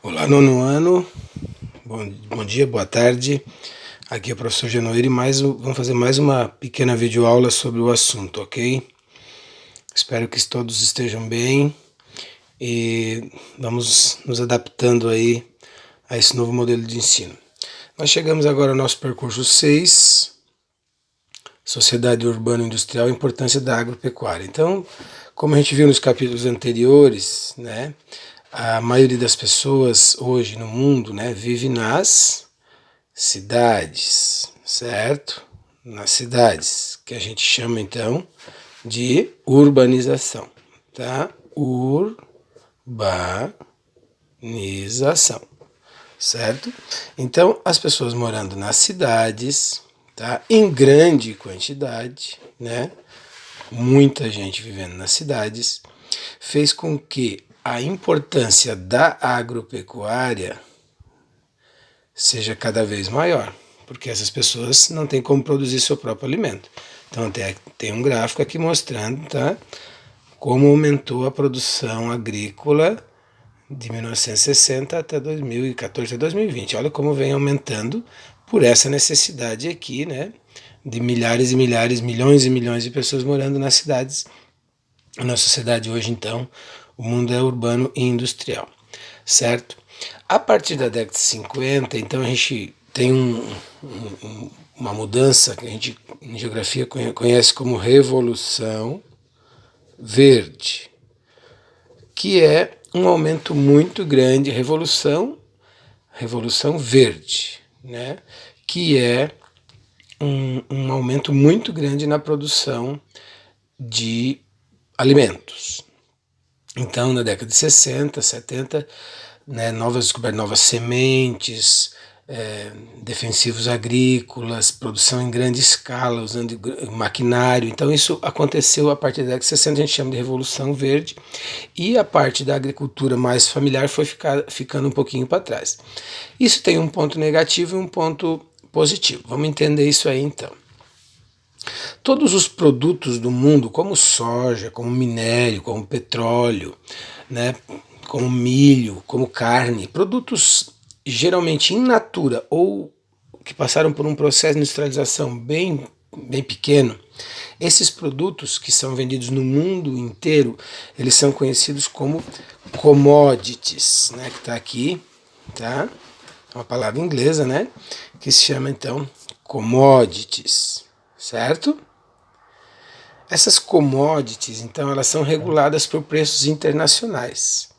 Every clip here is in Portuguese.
Olá, nono ano, bom dia, boa tarde. Aqui é o professor Genoeiro e vamos fazer mais uma pequena videoaula sobre o assunto, ok? Espero que todos estejam bem e vamos nos adaptando aí a esse novo modelo de ensino. Nós chegamos agora ao nosso percurso 6, Sociedade Urbana Industrial e Importância da Agropecuária. Então, como a gente viu nos capítulos anteriores, né, a maioria das pessoas hoje no mundo, né, vive nas cidades, certo? Nas cidades, que a gente chama então de urbanização, tá? Urbanização, certo? Então, as pessoas morando nas cidades, tá? Em grande quantidade, né? Muita gente vivendo nas cidades, fez com que a importância da agropecuária seja cada vez maior, porque essas pessoas não têm como produzir seu próprio alimento. Então tem um gráfico aqui mostrando, tá, como aumentou a produção agrícola de 1960 até 2014 até 2020. Olha como vem aumentando por essa necessidade aqui, né, de milhares e milhares, milhões e milhões de pessoas morando nas cidades. Na sociedade hoje, então, o mundo é urbano e industrial, certo? A partir da década de 50, então a gente tem uma mudança que a gente em geografia conhece como Revolução Verde, que é um aumento muito grande, Revolução Verde, né? Que é um aumento muito grande na produção de alimentos. Então, na década de 60, 70, né, novas sementes, defensivos agrícolas, produção em grande escala, usando maquinário. Então, isso aconteceu a partir da década de 60, a gente chama de Revolução Verde, e a parte da agricultura mais familiar foi ficando um pouquinho para trás. Isso tem um ponto negativo e um ponto positivo. Vamos entender isso aí então. Todos os produtos do mundo, como soja, como minério, como petróleo, né, como milho, como carne, produtos geralmente in natura ou que passaram por um processo de industrialização bem pequeno, esses produtos que são vendidos no mundo inteiro, eles são conhecidos como commodities, né, que está aqui, tá? É uma palavra inglesa, né, que se chama então commodities, certo? Essas commodities, então, elas são reguladas por preços internacionais.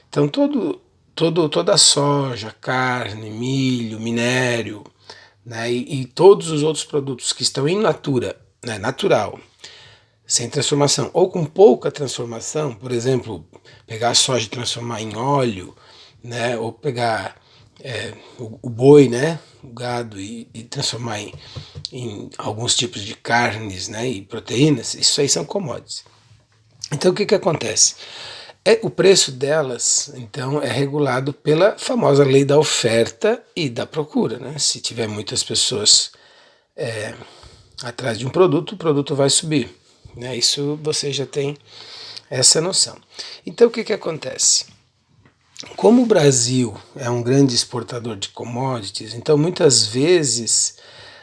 Então, toda a soja, carne, milho, minério, né, e todos os outros produtos que estão in natura, né, natural, sem transformação, ou com pouca transformação, por exemplo, pegar a soja e transformar em óleo, né, ou pegar o boi, né, o gado, e transformar em alguns tipos de carnes, né, e proteínas, isso aí são commodities. Então o que acontece? O preço delas, então, é regulado pela famosa lei da oferta e da procura. Né? Se tiver muitas pessoas atrás de um produto, o produto vai subir. Né? Isso você já tem essa noção. Então o que acontece? Como o Brasil é um grande exportador de commodities, então muitas vezes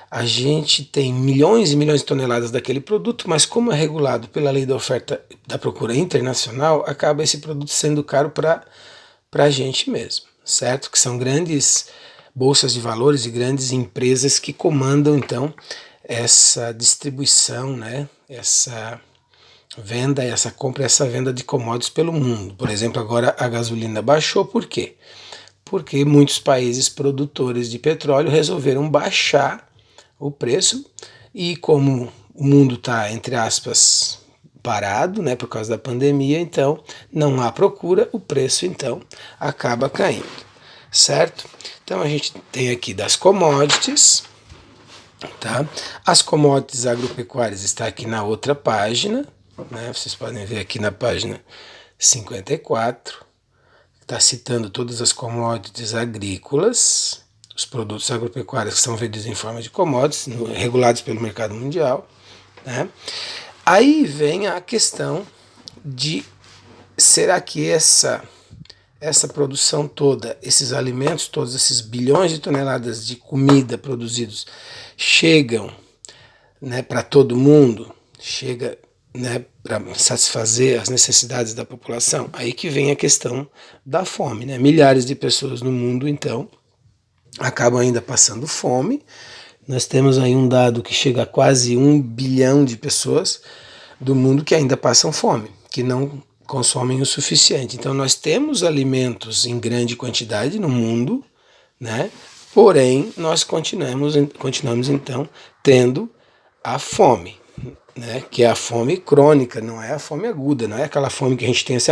a gente tem milhões e milhões de toneladas daquele produto, mas como é regulado pela lei da oferta da procura internacional, acaba esse produto sendo caro para a gente mesmo, certo? Que são grandes bolsas de valores e grandes empresas que comandam então essa distribuição, né? Essa venda, essa compra, essa venda de commodities pelo mundo. Por exemplo, agora a gasolina baixou, por quê? Porque muitos países produtores de petróleo resolveram baixar o preço e como o mundo está, entre aspas, parado, né, por causa da pandemia, então não há procura, o preço então acaba caindo, certo? Então a gente tem aqui das commodities, tá? As commodities agropecuárias está aqui na outra página, né? Vocês podem ver aqui na página 54, está citando todas as commodities agrícolas, os produtos agropecuários que são vendidos em forma de commodities, regulados pelo mercado mundial. Né? Aí vem a questão de será que essa produção toda, esses alimentos todos, esses bilhões de toneladas de comida produzidos chegam, né, para todo mundo, chega, né, para satisfazer as necessidades da população, aí que vem a questão da fome, né? Milhares de pessoas no mundo, então, acabam ainda passando fome. Nós temos aí um dado que chega a quase 1 bilhão de pessoas do mundo que ainda passam fome, que não consomem o suficiente. Então nós temos alimentos em grande quantidade no mundo, né? Porém, nós continuamos então tendo a fome, né? Que é a fome crônica, não é a fome aguda, não é aquela fome que a gente tem assim,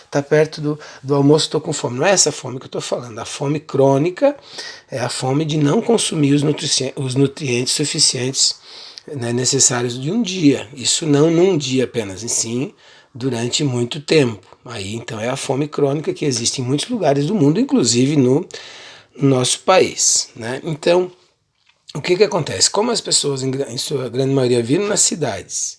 tá perto do almoço, estou com fome. Não é essa fome que eu estou falando. A fome crônica é a fome de não consumir os nutrientes suficientes, né, necessários de um dia. Isso não num dia apenas, e sim durante muito tempo. Aí então é a fome crônica que existe em muitos lugares do mundo, inclusive no nosso país, né? Então, o que acontece? Como as pessoas, em sua grande maioria, vivem nas cidades,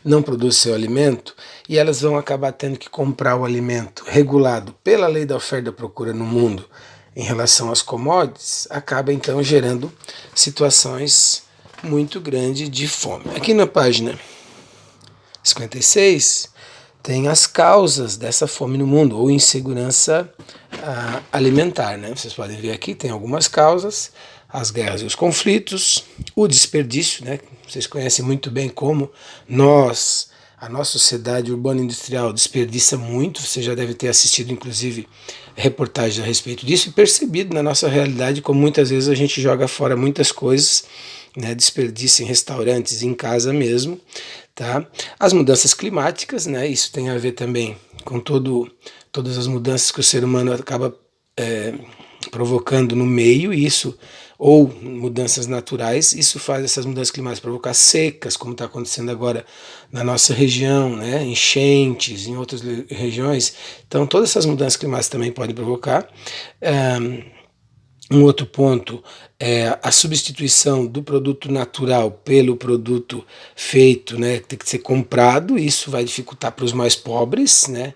não produzem seu alimento, e elas vão acabar tendo que comprar o alimento regulado pela lei da oferta e da procura no mundo em relação às commodities, acaba então gerando situações muito grandes de fome. Aqui na página 56 tem as causas dessa fome no mundo, ou insegurança alimentar, né? Vocês podem ver aqui, tem algumas causas: as guerras e os conflitos, o desperdício, né? Vocês conhecem muito bem como a nossa sociedade urbana industrial desperdiça muito. Você já deve ter assistido, inclusive, reportagens a respeito disso e percebido na nossa realidade como muitas vezes a gente joga fora muitas coisas, né? Desperdiça em restaurantes, em casa mesmo, tá? As mudanças climáticas, né? Isso tem a ver também com todas as mudanças que o ser humano acaba provocando no meio, isso, ou mudanças naturais, isso faz essas mudanças climáticas provocar secas, como está acontecendo agora na nossa região, né? Enchentes em outras regiões. Então, todas essas mudanças climáticas também podem provocar. Um outro ponto é a substituição do produto natural pelo produto feito, né? Tem que ser comprado. Isso vai dificultar para os mais pobres, né?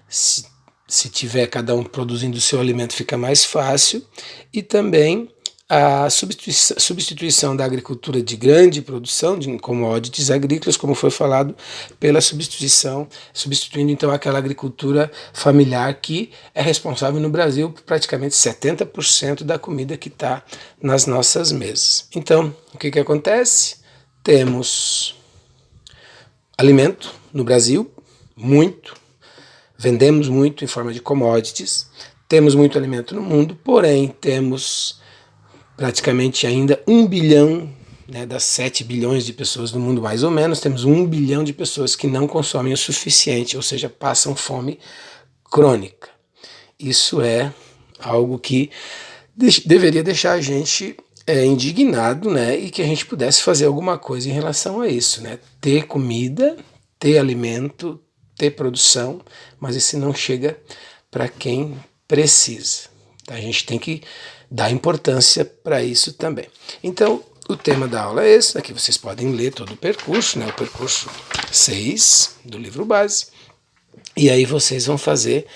Se tiver cada um produzindo o seu alimento, fica mais fácil. E também a substituição da agricultura de grande produção, de commodities agrícolas, como foi falado, pela substituindo então aquela agricultura familiar que é responsável no Brasil por praticamente 70% da comida que está nas nossas mesas. Então, o que acontece? Temos alimento no Brasil, muito, vendemos muito em forma de commodities, temos muito alimento no mundo, porém temos praticamente ainda 1 bilhão, né, das 7 bilhões de pessoas do mundo, mais ou menos, temos 1 bilhão de pessoas que não consomem o suficiente, ou seja, passam fome crônica. Isso é algo que deveria deixar a gente indignado, né, e que a gente pudesse fazer alguma coisa em relação a isso, né? Ter comida, ter alimento, ter produção, mas isso não chega para quem precisa. A gente tem que dar importância para isso também. Então, o tema da aula é esse. Aqui vocês podem ler todo o percurso, né? O percurso 6 do livro base. E aí vocês vão fazer,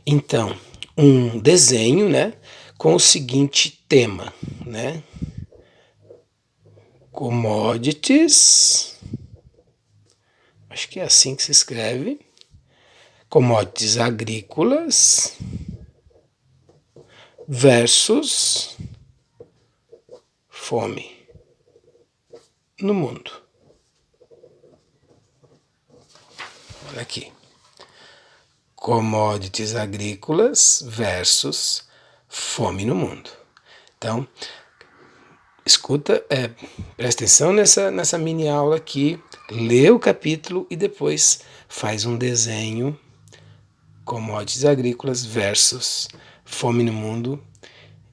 então, um desenho, né, com o seguinte tema, né? Commodities, acho que é assim que se escreve, commodities agrícolas versus fome no mundo. Olha aqui. Commodities agrícolas versus fome no mundo. Então, escuta, presta atenção nessa mini aula aqui, lê o capítulo e depois faz um desenho: commodities agrícolas versus fome no mundo,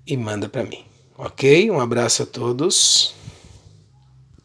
e manda para mim. Ok? Um abraço a todos.